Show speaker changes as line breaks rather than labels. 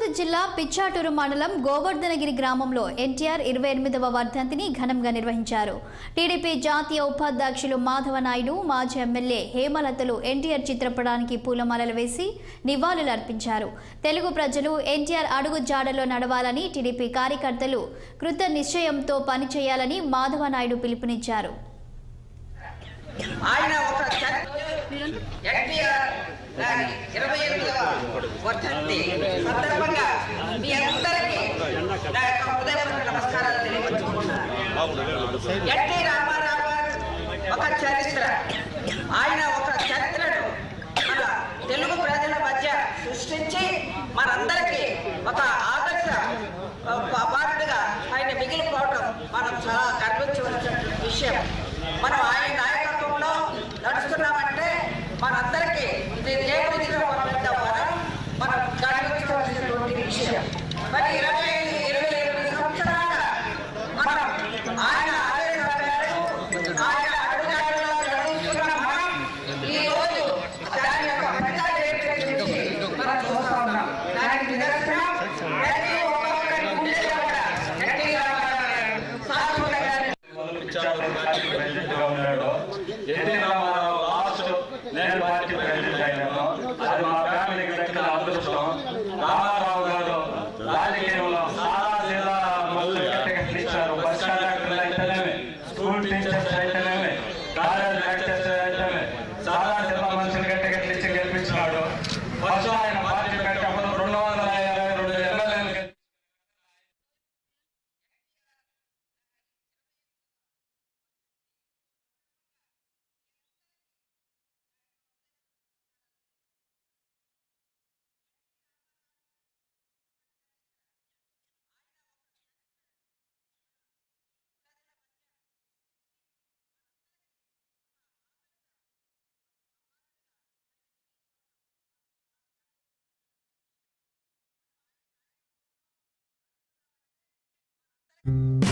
తిరుపతి జిల్లా పిచ్చాటూరు మండలం గోవర్ధనగిరి గ్రామంలో ఎన్టీఆర్ 28వ వర్ధంతిని ఘనంగా నిర్వహించారు. టీడీపీ జాతీయ ఉపాధ్యక్షులు మాధవ నాయుడు, మాజీ ఎమ్మెల్యే హేమలతలు ఎన్టీఆర్ చిత్రపటానికి పూలమాలలు వేసి నివాళులు అర్పించారు. తెలుగు ప్రజలు ఎన్టీఆర్ అడుగు జాడలో నడవాలని, టీడీపీ కార్యకర్తలు కృత నిశ్చయంతో పనిచేయాలని మాధవ నాయుడు పిలుపునిచ్చారు.
ఆయన ఒక ఎన్టీఆర్ గారి 28వ వర్ధంతి సందర్భంగా మీ అందరికీ నా యొక్క హృదయపూర్వక నమస్కారాలు తెలియజేసుకుంటున్నాను. ఎన్టీ రామారావు గారు ఒక చరిత్ర, ఆయన ఒక చరిత్రను మన తెలుగు ప్రజల మధ్య సృష్టించి మనందరికీ ఒక ఆదర్శ బాలుడిగా ఆయన మిగిలిపోవడం మనం చాలా గర్వించవలసిన విషయం. మనం ఆయన నాయకత్వంలో నడుస్తున్నామంటే మనందరికీ ఇది దేవుడిచ్చిన ఒక పెద్ద వరం, మనం గర్వించవలసినటువంటి విషయం. మరి 28 సంవత్సరాలుగా మనం ఆయన ఆదేశాల మేరకు ఆయన అడుగుజాడల్లో నడుస్తున్న మనం ఈ రోజు దాని యొక్క ఫలితాలు మనం చూస్తూ ఉన్నాం. దానికి నిదర్శనం ప్రతి ఒక్కొక్కరి గుండెలో కూడా ఎన్టీ రామారావు సాధువుల గారి
ఎన్టీ రామారావు లాస్ట్ నేను పార్టీ ప్రెసిడెంట్ అయినాను. అది మా ఫ్యామిలీకి దక్కిన అదృష్టం. రామారావు గారు రాజకీయంలో చాలా జిల్లా మళ్ళీ ఇచ్చారు. బస్ కండక్టర్లు అయితేనేమి, స్కూల్ టీచర్స్ అయితేనేమి, కాలేజ్ లెక్చర్స్ అయితేనేమి చాలా జిల్లా మనుషులు గట్టి గెలిపించినాడు. ఫస్ట్ ఆయన పార్టీ పెట్టినప్పుడు 252 ఎమ్మెల్యేలు
Thank you.